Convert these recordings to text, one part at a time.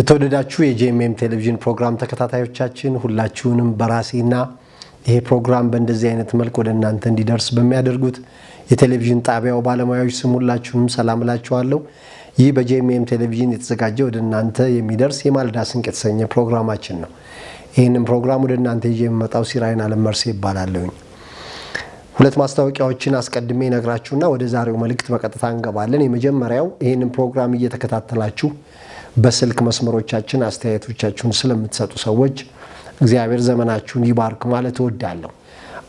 የተወደዳችሁ የጄኤምኤም ቴሌቪዥን ፕሮግራም ተከታታዮቻችን ሁላችሁንም በራሴና ይሄ ፕሮግራም በእንደዚህ አይነት መልኩ ወደ እናንተ እንዲደርስ በሚያደርጉት የቴሌቪዥን ጣቢያው ባለሙያዎች ስም ሁላችሁንም ሰላም እላችኋለሁ። ይህ በጄኤምኤም ቴሌቪዥን የተዘጋጀ ወደ እናንተ የሚደርስ የማለዳ ስንቅ የተሰኘ ፕሮግራማችን ነው። ይህንን ፕሮግራም ወደ እናንተ ይዤ የምመጣው ሲራይን አለመርሴ ይባላለሁኝ። ሁለት ማስታወቂያዎችን አስቀድሜ ነግራችሁና ወደ ዛሬው መልእክት በቀጥታ እንገባለን። የመጀመሪያው ይህንን ፕሮግራም እየተከታተላችሁ በስልክ መስመሮቻችን አስተያየቶቻችሁን ስለምትሰጡ ሰዎች እግዚአብሔር ዘመናችሁን ይባርክ ማለት እወዳለሁ።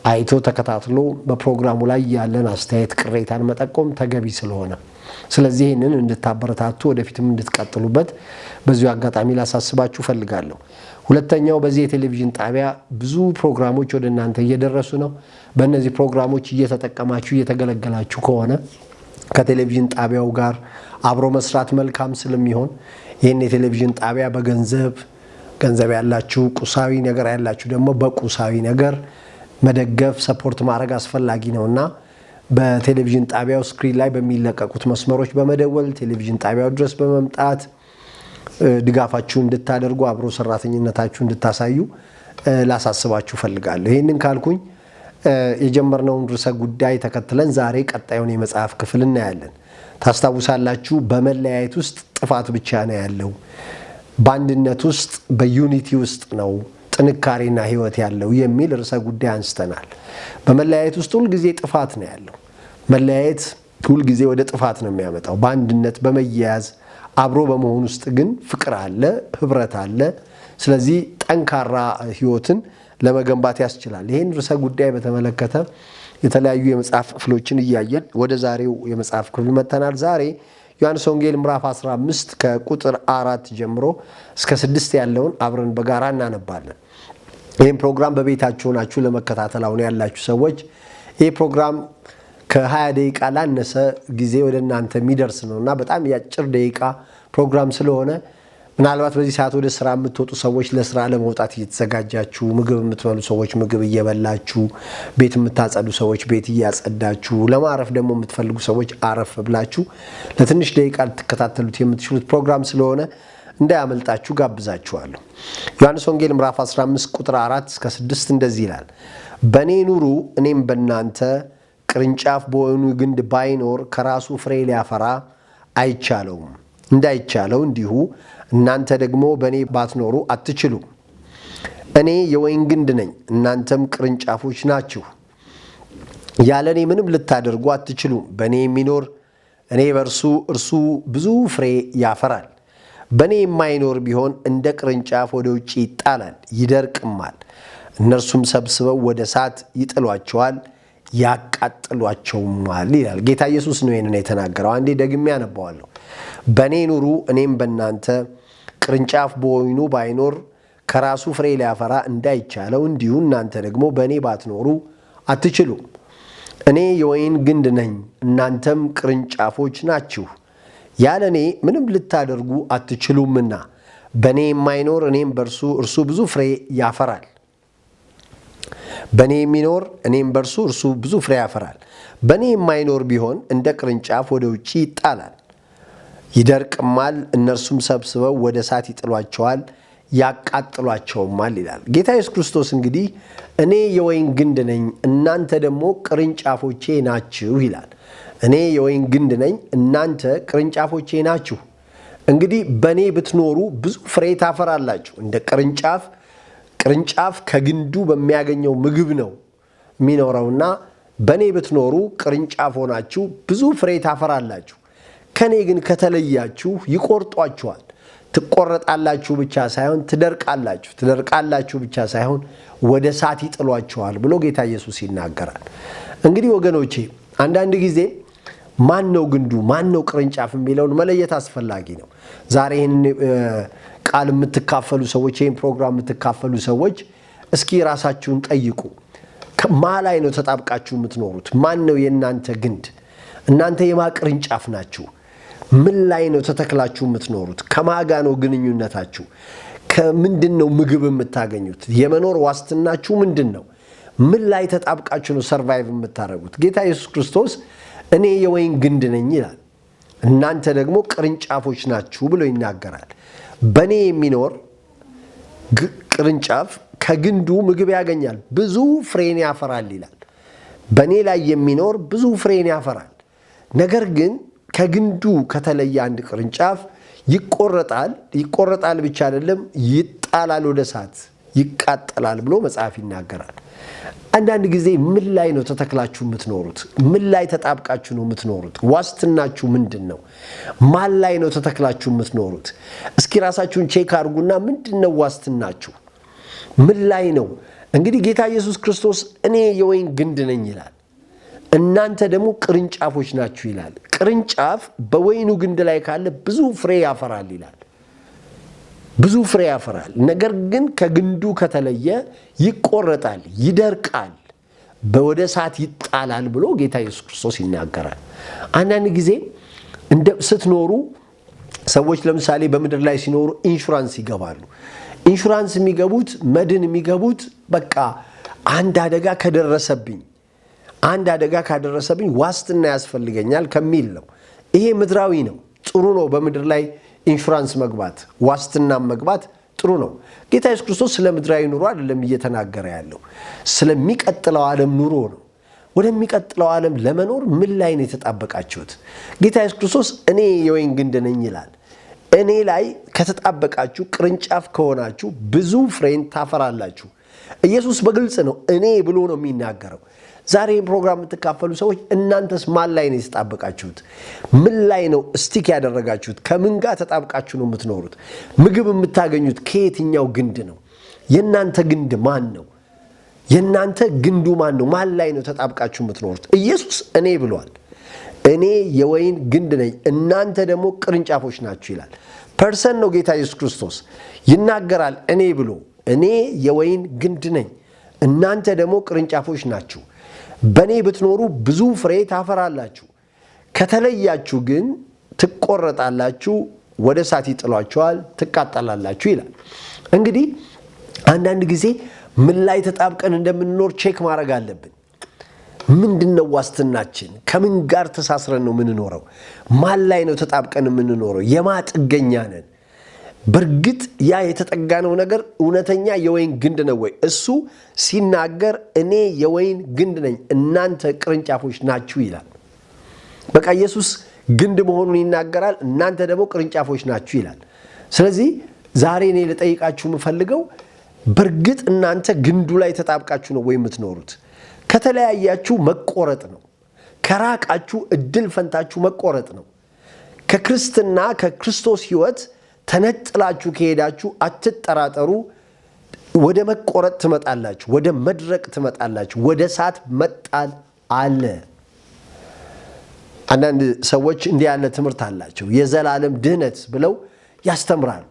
አይቶ ተከታትሎ በፕሮግራሙ ላይ ያለን አስተያየት ቅሬታን መጠቆም ተገቢ ስለሆነ ስለዚህ ይህንን እንድታበረታቱ ወደፊትም እንድትቀጥሉበት በዚሁ አጋጣሚ ላሳስባችሁ ፈልጋለሁ። ሁለተኛው በዚህ የቴሌቪዥን ጣቢያ ብዙ ፕሮግራሞች ወደ እናንተ እየደረሱ ነው። በእነዚህ ፕሮግራሞች እየተጠቀማችሁ እየተገለገላችሁ ከሆነ ከቴሌቪዥን ጣቢያው ጋር አብሮ መስራት መልካም ስለሚሆን ይህን የቴሌቪዥን ጣቢያ ገንዘብ ያላችሁ ቁሳዊ ነገር ያላችሁ ደግሞ በቁሳዊ ነገር መደገፍ ሰፖርት ማድረግ አስፈላጊ ነውና በቴሌቪዥን ጣቢያው ስክሪን ላይ በሚለቀቁት መስመሮች በመደወል ቴሌቪዥን ጣቢያው ድረስ በመምጣት ድጋፋችሁን እንድታደርጉ አብሮ ሰራተኝነታችሁ እንድታሳዩ ላሳስባችሁ ፈልጋለሁ። ይሄንን ካልኩኝ የጀመርነውን ርዕሰ ጉዳይ ተከትለን ዛሬ ቀጣዩን የመጽሐፍ ክፍል እናያለን። ታስታውሳላችሁ በመለያየት ውስጥ ጥፋት ብቻ ነው ያለው፣ በአንድነት ውስጥ በዩኒቲ ውስጥ ነው ጥንካሬና ህይወት ያለው የሚል ርዕሰ ጉዳይ አንስተናል። በመለያየት ውስጥ ሁሉ ጊዜ ጥፋት ነው ያለው። መለያየት ሁሉ ጊዜ ወደ ጥፋት ነው የሚያመጣው። በአንድነት በመያያዝ አብሮ በመሆን ውስጥ ግን ፍቅር አለ፣ ህብረት አለ። ስለዚህ ጠንካራ ህይወትን ለመገንባት ያስችላል። ይሄን ርዕሰ ጉዳይ በተመለከተ የተለያዩ የመጽሐፍ ክፍሎችን እያየን ወደ ዛሬው የመጽሐፍ ክፍል መተናል። ዛሬ ዮሐንስ ወንጌል ምዕራፍ 15 ከቁጥር 4 ጀምሮ እስከ 6 ያለውን አብረን በጋራ እናነባለን። ይህን ፕሮግራም በቤታችሁ ሆናችሁ ለመከታተል አሁን ያላችሁ ሰዎች ይህ ፕሮግራም ከ20 ደቂቃ ላነሰ ጊዜ ወደ እናንተ የሚደርስ ነውና በጣም ያጭር ደቂቃ ፕሮግራም ስለሆነ ምናልባት በዚህ ሰዓት ወደ ስራ የምትወጡ ሰዎች ለስራ ለመውጣት እየተዘጋጃችሁ፣ ምግብ የምትበሉ ሰዎች ምግብ እየበላችሁ፣ ቤት የምታጸዱ ሰዎች ቤት እያጸዳችሁ፣ ለማረፍ ደግሞ የምትፈልጉ ሰዎች አረፍ ብላችሁ ለትንሽ ደቂቃ ልትከታተሉት የምትችሉት ፕሮግራም ስለሆነ እንዳያመልጣችሁ ጋብዛችኋለሁ። ዮሐንስ ወንጌል ምዕራፍ 15 ቁጥር 4 እስከ 6 እንደዚህ ይላል። በእኔ ኑሩ እኔም በእናንተ፣ ቅርንጫፍ በወይኑ ግንድ ባይኖር ከራሱ ፍሬ ሊያፈራ አይቻለውም፣ እንዳይቻለው እንዲሁ እናንተ ደግሞ በእኔ ባትኖሩ አትችሉም። እኔ የወይን ግንድ ነኝ፣ እናንተም ቅርንጫፎች ናችሁ። ያለ እኔ ምንም ልታደርጉ አትችሉም። በእኔ የሚኖር እኔ በእርሱ እርሱ ብዙ ፍሬ ያፈራል። በእኔ የማይኖር ቢሆን እንደ ቅርንጫፍ ወደ ውጭ ይጣላል፣ ይደርቅማል። እነርሱም ሰብስበው ወደ እሳት ይጥሏቸዋል፣ ያቃጥሏቸውማል ይላል። ጌታ ኢየሱስ ነው ይህንን የተናገረው። አንዴ ደግሜ ያነባዋለሁ። በእኔ ኑሩ እኔም በእናንተ፣ ቅርንጫፍ በወይኑ ባይኖር ከራሱ ፍሬ ሊያፈራ እንዳይቻለው እንዲሁ እናንተ ደግሞ በእኔ ባትኖሩ አትችሉም። እኔ የወይን ግንድ ነኝ፣ እናንተም ቅርንጫፎች ናችሁ። ያለ እኔ ምንም ልታደርጉ አትችሉምና በእኔ የማይኖር እኔም በእርሱ እርሱ ብዙ ፍሬ ያፈራል። በእኔ የሚኖር እኔም በእርሱ እርሱ ብዙ ፍሬ ያፈራል። በእኔ የማይኖር ቢሆን እንደ ቅርንጫፍ ወደ ውጭ ይጣላል፣ ይደርቅማል። እነርሱም ሰብስበው ወደ እሳት ይጥሏቸዋል፣ ያቃጥሏቸውማል ይላል። ጌታ ኢየሱስ ክርስቶስ እንግዲህ እኔ የወይን ግንድ ነኝ፣ እናንተ ደግሞ ቅርንጫፎቼ ናችሁ ይላል። እኔ የወይን ግንድ ነኝ፣ እናንተ ቅርንጫፎቼ ናችሁ። እንግዲህ በእኔ ብትኖሩ ብዙ ፍሬ ታፈራላችሁ። እንደ ቅርንጫፍ ከግንዱ በሚያገኘው ምግብ ነው የሚኖረውና በእኔ ብትኖሩ ቅርንጫፍ ሆናችሁ ብዙ ፍሬ ታፈራላችሁ። ከኔ ግን ከተለያችሁ ይቆርጧችኋል። ትቆረጣላችሁ ብቻ ሳይሆን ትደርቃላችሁ ብቻ ሳይሆን ወደ እሳት ይጥሏችኋል ብሎ ጌታ ኢየሱስ ይናገራል። እንግዲህ ወገኖቼ አንዳንድ ጊዜ ማን ነው ግንዱ ማን ነው ቅርንጫፍ የሚለውን መለየት አስፈላጊ ነው። ዛሬ ይህን ቃል የምትካፈሉ ሰዎች ይህን ፕሮግራም የምትካፈሉ ሰዎች እስኪ ራሳችሁን ጠይቁ። ማ ላይ ነው ተጣብቃችሁ የምትኖሩት? ማን ነው የእናንተ ግንድ? እናንተ የማ ቅርንጫፍ ናችሁ? ምን ላይ ነው ተተክላችሁ የምትኖሩት? ከማጋ ነው ግንኙነታችሁ? ከምንድን ነው ምግብ የምታገኙት? የመኖር ዋስትናችሁ ምንድን ነው? ምን ላይ ተጣብቃችሁ ነው ሰርቫይቭ የምታደርጉት? ጌታ ኢየሱስ ክርስቶስ እኔ የወይን ግንድ ነኝ ይላል። እናንተ ደግሞ ቅርንጫፎች ናችሁ ብሎ ይናገራል። በእኔ የሚኖር ቅርንጫፍ ከግንዱ ምግብ ያገኛል፣ ብዙ ፍሬን ያፈራል ይላል። በእኔ ላይ የሚኖር ብዙ ፍሬን ያፈራል። ነገር ግን ከግንዱ ከተለየ አንድ ቅርንጫፍ ይቆረጣል ብቻ አይደለም፣ ይጣላል፣ ወደ እሳት ይቃጠላል ብሎ መጽሐፍ ይናገራል። አንዳንድ ጊዜ ምን ላይ ነው ተተክላችሁ የምትኖሩት? ምን ላይ ተጣብቃችሁ ነው የምትኖሩት? ዋስትናችሁ ምንድን ነው? ማን ላይ ነው ተተክላችሁ የምትኖሩት? እስኪ ራሳችሁን ቼክ አድርጉና ምንድን ነው ዋስትናችሁ? ምን ላይ ነው? እንግዲህ ጌታ ኢየሱስ ክርስቶስ እኔ የወይን ግንድ ነኝ ይላል፣ እናንተ ደግሞ ቅርንጫፎች ናችሁ ይላል። ቅርንጫፍ በወይኑ ግንድ ላይ ካለ ብዙ ፍሬ ያፈራል ይላል፣ ብዙ ፍሬ ያፈራል። ነገር ግን ከግንዱ ከተለየ ይቆረጣል፣ ይደርቃል፣ ወደ እሳት ይጣላል ብሎ ጌታ ኢየሱስ ክርስቶስ ይናገራል። አንዳንድ ጊዜ ስትኖሩ ሰዎች ለምሳሌ በምድር ላይ ሲኖሩ ኢንሹራንስ ይገባሉ። ኢንሹራንስ የሚገቡት መድን የሚገቡት በቃ አንድ አደጋ ካደረሰብኝ ዋስትና ያስፈልገኛል ከሚል ነው። ይሄ ምድራዊ ነው፣ ጥሩ ነው። በምድር ላይ ኢንሹራንስ መግባት፣ ዋስትና መግባት ጥሩ ነው። ጌታ ኢየሱስ ክርስቶስ ስለ ምድራዊ ኑሮ አይደለም እየተናገረ ያለው፣ ስለሚቀጥለው ዓለም ኑሮ ነው። ወደሚቀጥለው ዓለም ለመኖር ምን ላይ ነው የተጣበቃችሁት? ጌታ ኢየሱስ ክርስቶስ እኔ የወይን ግንድ ነኝ ይላል። እኔ ላይ ከተጣበቃችሁ፣ ቅርንጫፍ ከሆናችሁ ብዙ ፍሬን ታፈራላችሁ። ኢየሱስ በግልጽ ነው እኔ ብሎ ነው የሚናገረው። ዛሬ ፕሮግራም የምትካፈሉ ሰዎች እናንተስ ማን ላይ ነው የተጣበቃችሁት? ምን ላይ ነው ስቲክ ያደረጋችሁት? ከምን ጋር ተጣብቃችሁ ነው የምትኖሩት? ምግብ የምታገኙት ከየትኛው ግንድ ነው? የእናንተ ግንድ ማን ነው? የእናንተ ግንዱ ማን ነው? ማን ላይ ነው ተጣብቃችሁ የምትኖሩት? ኢየሱስ እኔ ብሏል። እኔ የወይን ግንድ ነኝ፣ እናንተ ደግሞ ቅርንጫፎች ናችሁ ይላል። ፐርሰን ነው ጌታ ኢየሱስ ክርስቶስ ይናገራል። እኔ ብሎ እኔ የወይን ግንድ ነኝ፣ እናንተ ደግሞ ቅርንጫፎች ናችሁ። በእኔ ብትኖሩ ብዙ ፍሬ ታፈራላችሁ፣ ከተለያችሁ ግን ትቆረጣላችሁ፣ ወደ እሳት ይጥሏችኋል፣ ትቃጠላላችሁ ይላል። እንግዲህ አንዳንድ ጊዜ ምን ላይ ተጣብቀን እንደምንኖር ቼክ ማድረግ አለብን። ምንድነው ዋስትናችን? ከምን ጋር ተሳስረን ነው የምንኖረው? ማን ላይ ነው ተጣብቀን የምንኖረው? የማጥገኛ ነን? በእርግጥ ያ የተጠጋነው ነገር እውነተኛ የወይን ግንድ ነው ወይ? እሱ ሲናገር እኔ የወይን ግንድ ነኝ፣ እናንተ ቅርንጫፎች ናችሁ ይላል። በቃ ኢየሱስ ግንድ መሆኑን ይናገራል፣ እናንተ ደግሞ ቅርንጫፎች ናችሁ ይላል። ስለዚህ ዛሬ እኔ ልጠይቃችሁ የምፈልገው በእርግጥ እናንተ ግንዱ ላይ ተጣብቃችሁ ነው ወይ የምትኖሩት? ከተለያያችሁ መቆረጥ ነው። ከራቃችሁ እድል ፈንታችሁ መቆረጥ ነው። ከክርስትና ከክርስቶስ ሕይወት ተነጥላችሁ ከሄዳችሁ አትጠራጠሩ፣ ወደ መቆረጥ ትመጣላችሁ፣ ወደ መድረቅ ትመጣላችሁ፣ ወደ እሳት መጣል አለ። አንዳንድ ሰዎች እንዲህ ያለ ትምህርት አላቸው፣ የዘላለም ድህነት ብለው ያስተምራሉ።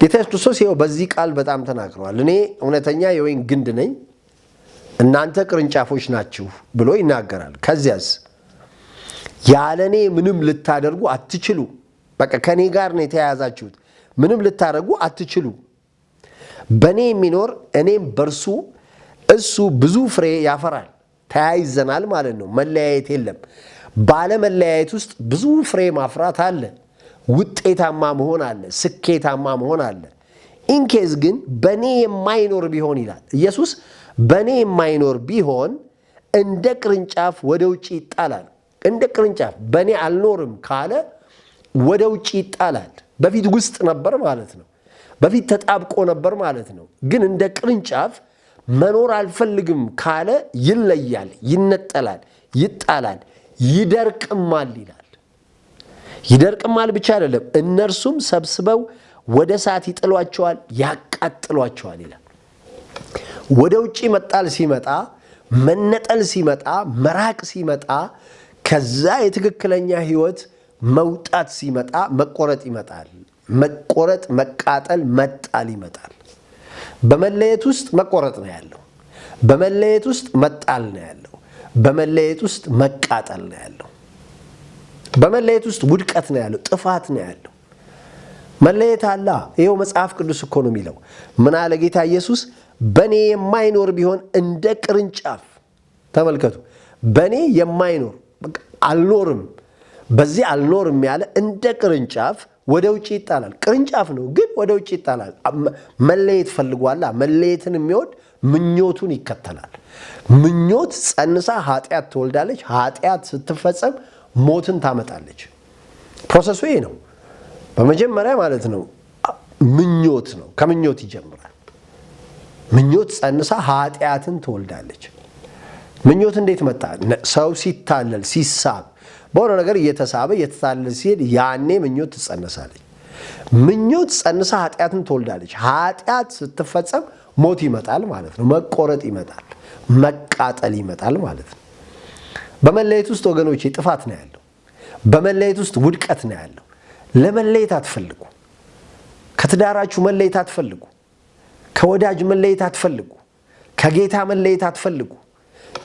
ጌታ ኢየሱስ ክርስቶስ ይኸው በዚህ ቃል በጣም ተናግረዋል። እኔ እውነተኛ የወይን ግንድ ነኝ፣ እናንተ ቅርንጫፎች ናችሁ ብሎ ይናገራል። ከዚያስ ያለ እኔ ምንም ልታደርጉ አትችሉ። በቃ ከኔ ጋር ነው የተያያዛችሁት። ምንም ልታደርጉ አትችሉ። በእኔ የሚኖር እኔም በእርሱ እሱ ብዙ ፍሬ ያፈራል። ተያይዘናል ማለት ነው። መለያየት የለም። ባለመለያየት ውስጥ ብዙ ፍሬ ማፍራት አለ። ውጤታማ መሆን አለ። ስኬታማ መሆን አለ። ኢንኬዝ ግን በእኔ የማይኖር ቢሆን ይላል ኢየሱስ፣ በእኔ የማይኖር ቢሆን እንደ ቅርንጫፍ ወደ ውጭ ይጣላል። እንደ ቅርንጫፍ በእኔ አልኖርም ካለ ወደ ውጭ ይጣላል። በፊት ውስጥ ነበር ማለት ነው። በፊት ተጣብቆ ነበር ማለት ነው። ግን እንደ ቅርንጫፍ መኖር አልፈልግም ካለ ይለያል፣ ይነጠላል፣ ይጣላል፣ ይደርቅማል ይላል። ይደርቅማል ብቻ አይደለም፣ እነርሱም ሰብስበው ወደ እሳት ይጥሏቸዋል፣ ያቃጥሏቸዋል ይላል። ወደ ውጭ መጣል ሲመጣ፣ መነጠል ሲመጣ፣ መራቅ ሲመጣ፣ ከዛ የትክክለኛ ህይወት መውጣት ሲመጣ መቆረጥ ይመጣል። መቆረጥ፣ መቃጠል፣ መጣል ይመጣል። በመለየት ውስጥ መቆረጥ ነው ያለው። በመለየት ውስጥ መጣል ነው ያለው። በመለየት ውስጥ መቃጠል ነው ያለው። በመለየት ውስጥ ውድቀት ነው ያለው። ጥፋት ነው ያለው። መለየት አለ። ይኸው መጽሐፍ ቅዱስ እኮ ነው የሚለው። ምን አለ ጌታ ኢየሱስ? በእኔ የማይኖር ቢሆን እንደ ቅርንጫፍ። ተመልከቱ፣ በእኔ የማይኖር አልኖርም፣ በዚህ አልኖርም ያለ እንደ ቅርንጫፍ ወደ ውጭ ይጣላል። ቅርንጫፍ ነው ግን ወደ ውጭ ይጣላል። መለየት ፈልጓላ። መለየትን የሚወድ ምኞቱን ይከተላል። ምኞት ጸንሳ ኃጢአት ትወልዳለች። ኃጢአት ስትፈጸም ሞትን ታመጣለች። ፕሮሰሱ ይሄ ነው። በመጀመሪያ ማለት ነው ምኞት ነው። ከምኞት ይጀምራል። ምኞት ጸንሳ ኃጢአትን ትወልዳለች። ምኞት እንዴት መጣ? ሰው ሲታለል ሲሳብ በሆነ ነገር እየተሳበ እየተታለለ ሲሄድ ያኔ ምኞት ትጸነሳለች። ምኞት ጸንሳ ኃጢአትን ትወልዳለች። ኃጢአት ስትፈጸም ሞት ይመጣል ማለት ነው። መቆረጥ ይመጣል፣ መቃጠል ይመጣል ማለት ነው። በመለየት ውስጥ ወገኖቼ ጥፋት ነው ያለው። በመለየት ውስጥ ውድቀት ነው ያለው። ለመለየት አትፈልጉ። ከትዳራችሁ መለየት አትፈልጉ። ከወዳጅ መለየት አትፈልጉ። ከጌታ መለየት አትፈልጉ።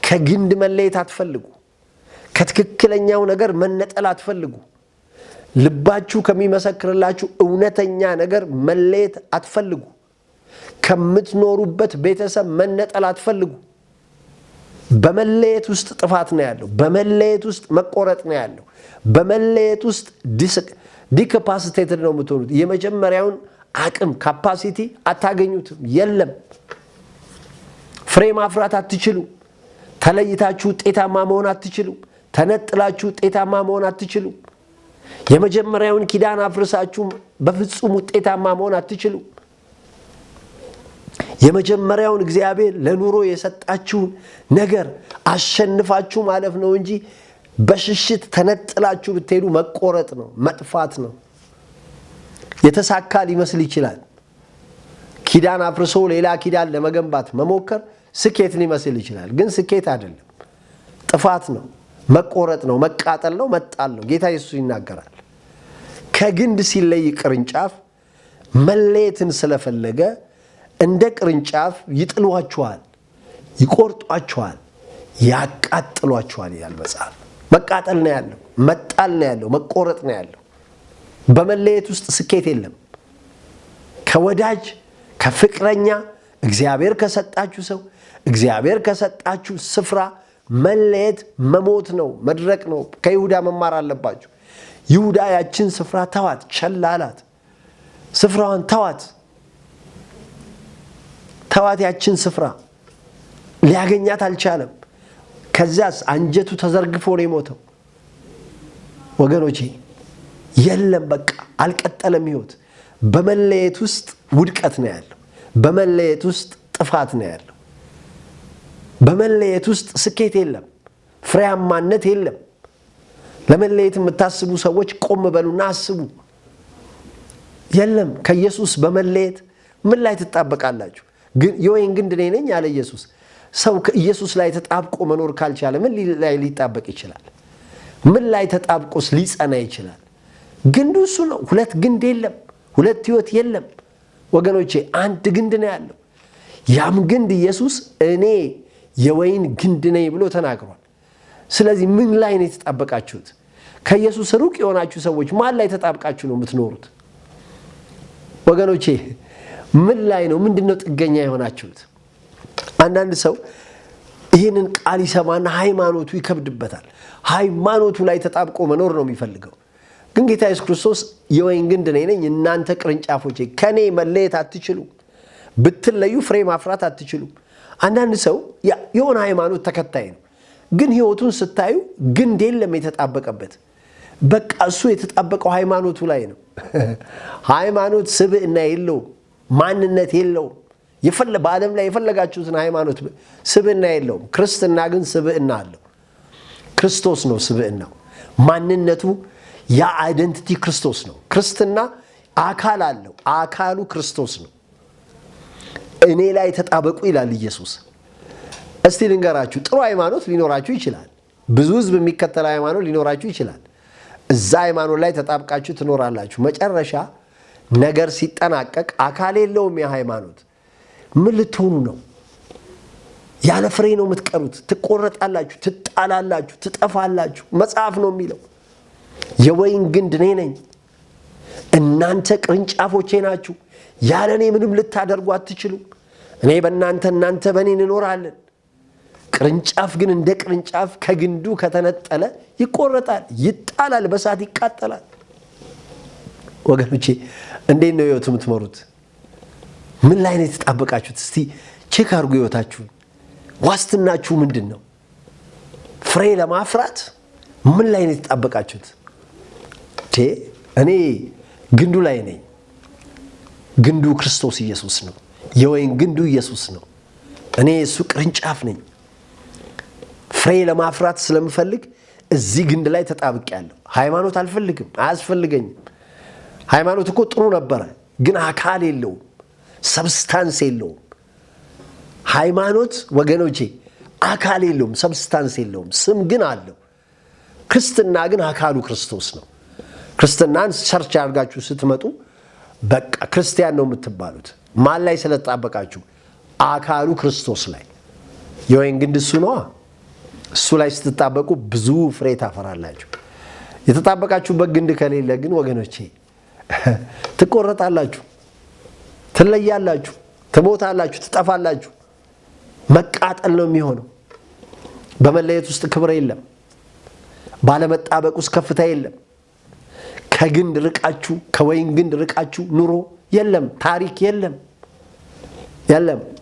ከግንድ መለየት አትፈልጉ። ከትክክለኛው ነገር መነጠል አትፈልጉ። ልባችሁ ከሚመሰክርላችሁ እውነተኛ ነገር መለየት አትፈልጉ። ከምትኖሩበት ቤተሰብ መነጠል አትፈልጉ። በመለየት ውስጥ ጥፋት ነው ያለው። በመለየት ውስጥ መቆረጥ ነው ያለው። በመለየት ውስጥ ዲካፓሲቴትድ ነው የምትሆኑት። የመጀመሪያውን አቅም ካፓሲቲ አታገኙትም። የለም። ፍሬ ማፍራት አትችሉም። ተለይታችሁ ውጤታማ መሆን አትችሉም። ተነጥላችሁ ውጤታማ መሆን አትችሉም። የመጀመሪያውን ኪዳን አፍርሳችሁ በፍጹም ውጤታማ መሆን አትችሉም። የመጀመሪያውን እግዚአብሔር ለኑሮ የሰጣችሁን ነገር አሸንፋችሁ ማለፍ ነው እንጂ በሽሽት ተነጥላችሁ ብትሄዱ መቆረጥ ነው፣ መጥፋት ነው። የተሳካ ሊመስል ይችላል። ኪዳን አፍርሶ ሌላ ኪዳን ለመገንባት መሞከር ስኬት ሊመስል ይችላል፣ ግን ስኬት አይደለም። ጥፋት ነው፣ መቆረጥ ነው፣ መቃጠል ነው፣ መጣል ነው። ጌታ ኢየሱስ ይናገራል። ከግንድ ሲለይ ቅርንጫፍ መለየትን ስለፈለገ እንደ ቅርንጫፍ ይጥሏችኋል፣ ይቆርጧችኋል፣ ያቃጥሏችኋል ይላል መጽሐፍ። መቃጠል ነው ያለው፣ መጣል ነው ያለው፣ መቆረጥ ነው ያለው። በመለየት ውስጥ ስኬት የለም። ከወዳጅ ከፍቅረኛ እግዚአብሔር ከሰጣችሁ ሰው እግዚአብሔር ከሰጣችሁ ስፍራ መለየት መሞት ነው፣ መድረቅ ነው። ከይሁዳ መማር አለባችሁ። ይሁዳ ያችን ስፍራ ተዋት፣ ቸል አላት። ስፍራዋን ተዋት። ያችን ስፍራ ሊያገኛት አልቻለም። ከዚያስ አንጀቱ ተዘርግፎ ነው የሞተው። ወገኖቼ የለም፣ በቃ አልቀጠለም ህይወት። በመለየት ውስጥ ውድቀት ነው ያለው። በመለየት ውስጥ ጥፋት ነው ያለው። በመለየት ውስጥ ስኬት የለም፣ ፍሬያማነት የለም። ለመለየት የምታስቡ ሰዎች ቆም በሉና አስቡ። የለም ከኢየሱስ በመለየት ምን ላይ ትጣበቃላችሁ? ግን የወይን ግንድ እኔ ነኝ ያለ ኢየሱስ። ሰው ከኢየሱስ ላይ ተጣብቆ መኖር ካልቻለ ምን ላይ ሊጣበቅ ይችላል? ምን ላይ ተጣብቆስ ሊጸና ይችላል? ግንዱ እሱ ነው። ሁለት ግንድ የለም፣ ሁለት ህይወት የለም ወገኖቼ፣ አንድ ግንድ ነው ያለው። ያም ግንድ ኢየሱስ እኔ የወይን ግንድ ነኝ ብሎ ተናግሯል። ስለዚህ ምን ላይ ነው የተጣበቃችሁት? ከኢየሱስ ሩቅ የሆናችሁ ሰዎች ማን ላይ ተጣብቃችሁ ነው የምትኖሩት? ወገኖቼ ምን ላይ ነው? ምንድነው ጥገኛ የሆናችሁት? አንዳንድ ሰው ይህንን ቃል ይሰማና ሃይማኖቱ ይከብድበታል። ሃይማኖቱ ላይ ተጣብቆ መኖር ነው የሚፈልገው። ግን ጌታ ኢየሱስ ክርስቶስ የወይን ግንድ ነኝ፣ እናንተ ቅርንጫፎቼ ከኔ መለየት አትችሉም። ብትለዩ ፍሬ ማፍራት አትችሉም። አንዳንድ ሰው የሆነ ሃይማኖት ተከታይ ነው፣ ግን ህይወቱን ስታዩ ግንድ የለም የተጣበቀበት። በቃ እሱ የተጣበቀው ሃይማኖቱ ላይ ነው። ሃይማኖት ስብዕና የለውም፣ ማንነት የለውም። በዓለም ላይ የፈለጋችሁትን ሃይማኖት ስብዕና የለውም። ክርስትና ግን ስብዕና አለው። ክርስቶስ ነው ስብዕናው። ማንነቱ የአይደንቲቲ ክርስቶስ ነው። ክርስትና አካል አለው። አካሉ ክርስቶስ ነው። እኔ ላይ ተጣበቁ ይላል ኢየሱስ። እስቲ ልንገራችሁ፣ ጥሩ ሃይማኖት ሊኖራችሁ ይችላል። ብዙ ህዝብ የሚከተል ሃይማኖት ሊኖራችሁ ይችላል። እዛ ሃይማኖት ላይ ተጣብቃችሁ ትኖራላችሁ። መጨረሻ ነገር ሲጠናቀቅ አካል የለውም ያ ሃይማኖት። ምን ልትሆኑ ነው? ያለ ፍሬ ነው የምትቀሩት። ትቆረጣላችሁ፣ ትጣላላችሁ፣ ትጠፋላችሁ። መጽሐፍ ነው የሚለው። የወይን ግንድ እኔ ነኝ፣ እናንተ ቅርንጫፎቼ ናችሁ። ያለ እኔ ምንም ልታደርጉ አትችሉም። እኔ በእናንተ እናንተ በእኔ እንኖራለን። ቅርንጫፍ ግን እንደ ቅርንጫፍ ከግንዱ ከተነጠለ ይቆረጣል፣ ይጣላል፣ በእሳት ይቃጠላል። ወገኖቼ እንዴት ነው ህይወት የምትመሩት? ምን ላይ ነው የተጣበቃችሁት? እስቲ ቼክ አድርጉ ህይወታችሁን። ዋስትናችሁ ምንድን ነው? ፍሬ ለማፍራት ምን ላይ ነው የተጣበቃችሁት? እኔ ግንዱ ላይ ነኝ። ግንዱ ክርስቶስ ኢየሱስ ነው። የወይን ግንዱ ኢየሱስ ነው። እኔ እሱ ቅርንጫፍ ነኝ። ፍሬ ለማፍራት ስለምፈልግ እዚህ ግንድ ላይ ተጣብቄያለሁ። ሃይማኖት አልፈልግም፣ አያስፈልገኝም። ሃይማኖት እኮ ጥሩ ነበረ፣ ግን አካል የለውም፣ ሰብስታንስ የለውም። ሃይማኖት ወገኖቼ አካል የለውም፣ ሰብስታንስ የለውም፣ ስም ግን አለው። ክርስትና ግን አካሉ ክርስቶስ ነው። ክርስትናን ሰርች አድርጋችሁ ስትመጡ በቃ ክርስቲያን ነው የምትባሉት። ማን ላይ ስለተጣበቃችሁ? አካሉ ክርስቶስ ላይ። የወይን ግንድ እሱ ነዋ። እሱ ላይ ስትጣበቁ ብዙ ፍሬ ታፈራላችሁ። የተጣበቃችሁበት ግንድ ከሌለ ግን ወገኖቼ ትቆረጣላችሁ፣ ትለያላችሁ፣ ትሞታላችሁ፣ ትጠፋላችሁ። መቃጠል ነው የሚሆነው። በመለየት ውስጥ ክብር የለም። ባለመጣበቅ ውስጥ ከፍታ የለም። ከግንድ ርቃችሁ፣ ከወይን ግንድ ርቃችሁ ኑሮ የለም፣ ታሪክ የለም።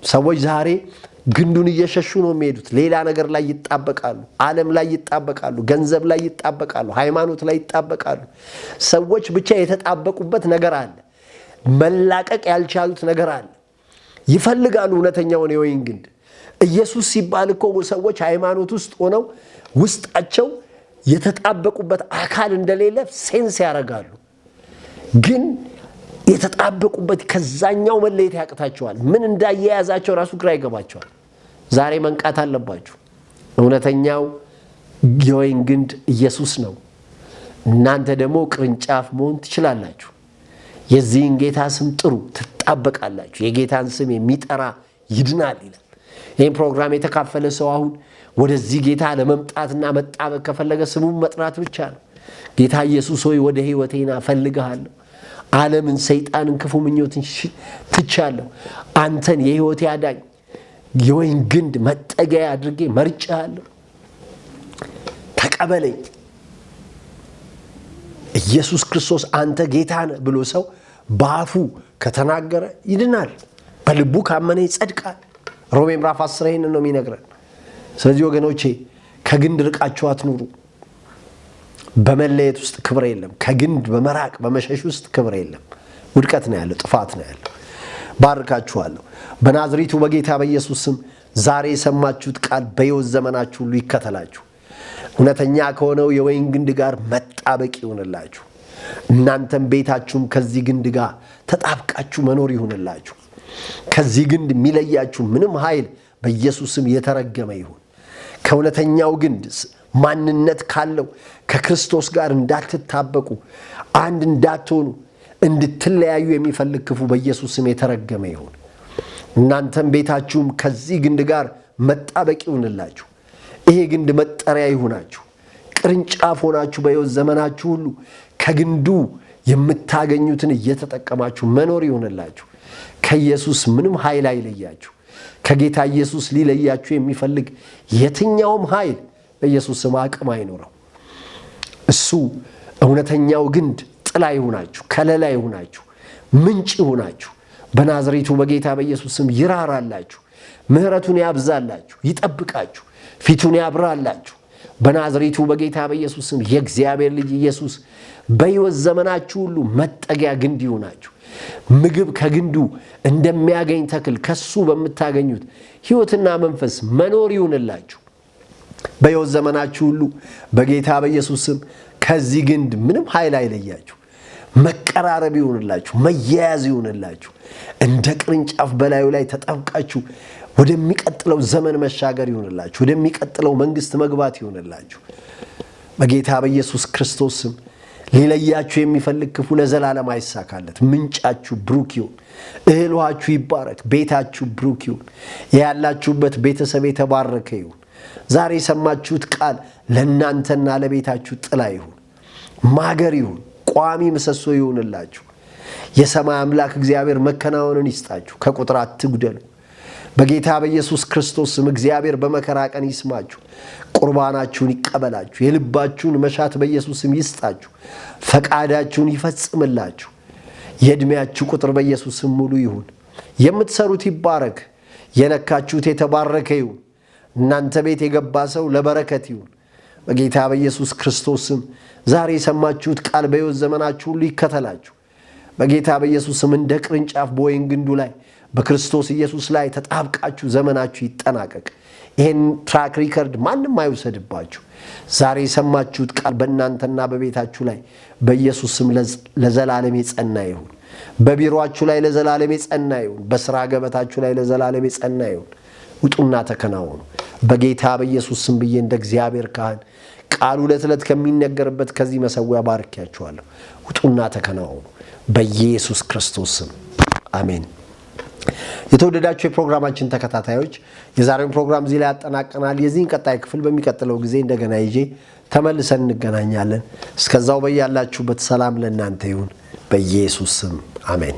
ሰዎች ዛሬ ግንዱን እየሸሹ ነው የሚሄዱት። ሌላ ነገር ላይ ይጣበቃሉ፣ ዓለም ላይ ይጣበቃሉ፣ ገንዘብ ላይ ይጣበቃሉ፣ ሃይማኖት ላይ ይጣበቃሉ። ሰዎች ብቻ የተጣበቁበት ነገር አለ፣ መላቀቅ ያልቻሉት ነገር አለ። ይፈልጋሉ እውነተኛውን የወይን ግንድ። ኢየሱስ ሲባል እኮ ሰዎች ሃይማኖት ውስጥ ሆነው ውስጣቸው የተጣበቁበት አካል እንደሌለ ሴንስ ያደርጋሉ። ግን የተጣበቁበት ከዛኛው መለየት ያቅታቸዋል። ምን እንዳያያዛቸው ራሱ ግራ ይገባቸዋል። ዛሬ መንቃት አለባችሁ። እውነተኛው የወይን ግንድ ኢየሱስ ነው። እናንተ ደግሞ ቅርንጫፍ መሆን ትችላላችሁ። የዚህን ጌታ ስም ጥሩ፣ ትጣበቃላችሁ። የጌታን ስም የሚጠራ ይድናል ይላል። ይህን ፕሮግራም የተካፈለ ሰው አሁን ወደዚህ ጌታ ለመምጣትና መጣበቅ ከፈለገ ስሙን መጥራት ብቻ ነው። ጌታ ኢየሱስ ሆይ ወደ ሕይወቴና እፈልግሃለሁ። ዓለምን፣ ሰይጣንን፣ ክፉ ምኞትን ትቻለሁ። አንተን የሕይወቴ አዳኝ የወይን ግንድ መጠጊያ አድርጌ መርጬሃለሁ። ተቀበለኝ። ኢየሱስ ክርስቶስ አንተ ጌታ ነህ ብሎ ሰው በአፉ ከተናገረ ይድናል፣ በልቡ ካመነ ይጸድቃል። ሮሜ ምዕራፍ 10 ይህንን ነው የሚነግረን። ስለዚህ ወገኖቼ ከግንድ ርቃችሁ አትኑሩ። በመለየት ውስጥ ክብር የለም። ከግንድ በመራቅ በመሸሽ ውስጥ ክብር የለም። ውድቀት ነው ያለው፣ ጥፋት ነው ያለው። ባርካችኋለሁ በናዝሬቱ በጌታ በኢየሱስ ስም። ዛሬ የሰማችሁት ቃል በሕይወት ዘመናችሁ ሁሉ ይከተላችሁ። እውነተኛ ከሆነው የወይን ግንድ ጋር መጣበቅ ይሁንላችሁ። እናንተም ቤታችሁም ከዚህ ግንድ ጋር ተጣብቃችሁ መኖር ይሁንላችሁ። ከዚህ ግንድ የሚለያችሁ ምንም ኃይል በኢየሱስ ስም የተረገመ ይሁን። ከእውነተኛው ግንድ ማንነት ካለው ከክርስቶስ ጋር እንዳትጣበቁ፣ አንድ እንዳትሆኑ፣ እንድትለያዩ የሚፈልግ ክፉ በኢየሱስ ስም የተረገመ ይሁን። እናንተም ቤታችሁም ከዚህ ግንድ ጋር መጣበቅ ይሁንላችሁ። ይሄ ግንድ መጠሪያ ይሁናችሁ። ቅርንጫፍ ሆናችሁ በሕይወት ዘመናችሁ ሁሉ ከግንዱ የምታገኙትን እየተጠቀማችሁ መኖር ይሁንላችሁ። ከኢየሱስ ምንም ኃይል አይለያችሁ። ከጌታ ኢየሱስ ሊለያችሁ የሚፈልግ የትኛውም ኃይል በኢየሱስ ስም አቅም አይኖረው። እሱ እውነተኛው ግንድ ጥላ ይሁናችሁ፣ ከለላ ይሁናችሁ፣ ምንጭ ይሁናችሁ። በናዝሬቱ በጌታ በኢየሱስ ስም ይራራላችሁ፣ ምሕረቱን ያብዛላችሁ፣ ይጠብቃችሁ፣ ፊቱን ያብራላችሁ። በናዝሬቱ በጌታ በኢየሱስ ስም የእግዚአብሔር ልጅ ኢየሱስ በሕይወት ዘመናችሁ ሁሉ መጠጊያ ግንድ ይሁናችሁ። ምግብ ከግንዱ እንደሚያገኝ ተክል ከሱ በምታገኙት ሕይወትና መንፈስ መኖር ይሁንላችሁ። በሕይወት ዘመናችሁ ሁሉ በጌታ በኢየሱስ ስም ከዚህ ግንድ ምንም ኃይል አይለያችሁ። መቀራረብ ይሁንላችሁ፣ መያያዝ ይሁንላችሁ። እንደ ቅርንጫፍ በላዩ ላይ ተጣብቃችሁ ወደሚቀጥለው ዘመን መሻገር ይሁንላችሁ። ወደሚቀጥለው መንግሥት መግባት ይሁንላችሁ። በጌታ በኢየሱስ ክርስቶስ ስም ሊለያችሁ የሚፈልግ ክፉ ለዘላለም አይሳካለት። ምንጫችሁ ብሩክ ይሁን። እህል ውሃችሁ ይባረክ። ቤታችሁ ብሩክ ይሁን። ያላችሁበት ቤተሰብ የተባረከ ይሁን። ዛሬ የሰማችሁት ቃል ለእናንተና ለቤታችሁ ጥላ ይሁን፣ ማገር ይሁን፣ ቋሚ ምሰሶ ይሁንላችሁ። የሰማይ አምላክ እግዚአብሔር መከናወንን ይስጣችሁ። ከቁጥር አትጉደሉ። በጌታ በኢየሱስ ክርስቶስ ስም እግዚአብሔር በመከራ ቀን ይስማችሁ፣ ቁርባናችሁን ይቀበላችሁ፣ የልባችሁን መሻት በኢየሱስ ስም ይስጣችሁ፣ ፈቃዳችሁን ይፈጽምላችሁ። የዕድሜያችሁ ቁጥር በኢየሱስ ስም ሙሉ ይሁን። የምትሰሩት ይባረክ፣ የነካችሁት የተባረከ ይሁን። እናንተ ቤት የገባ ሰው ለበረከት ይሁን በጌታ በኢየሱስ ክርስቶስ ስም። ዛሬ የሰማችሁት ቃል በሕይወት ዘመናችሁ ሁሉ ይከተላችሁ በጌታ በኢየሱስ ስም። እንደ ቅርንጫፍ በወይን ግንዱ ላይ በክርስቶስ ኢየሱስ ላይ ተጣብቃችሁ ዘመናችሁ ይጠናቀቅ። ይሄን ትራክ ሪከርድ ማንም አይወሰድባችሁ። ዛሬ የሰማችሁት ቃል በእናንተና በቤታችሁ ላይ በኢየሱስ ስም ለዘላለም የጸና ይሁን። በቢሮአችሁ ላይ ለዘላለም የጸና ይሁን። በስራ ገበታችሁ ላይ ለዘላለም የጸና ይሁን። ውጡና ተከናወኑ በጌታ በኢየሱስ ስም ብዬ እንደ እግዚአብሔር ካህን ቃሉ ዕለት ዕለት ከሚነገርበት ከዚህ መሰዊያ ባርኪያችኋለሁ። ውጡና ተከናወኑ በኢየሱስ ክርስቶስ ስም አሜን። የተወደዳችሁ የፕሮግራማችን ተከታታዮች የዛሬውን ፕሮግራም እዚህ ላይ ያጠናቀናል። የዚህን ቀጣይ ክፍል በሚቀጥለው ጊዜ እንደገና ይዤ ተመልሰን እንገናኛለን። እስከዛው በያላችሁበት ሰላም ለእናንተ ይሁን በኢየሱስ ስም አሜን።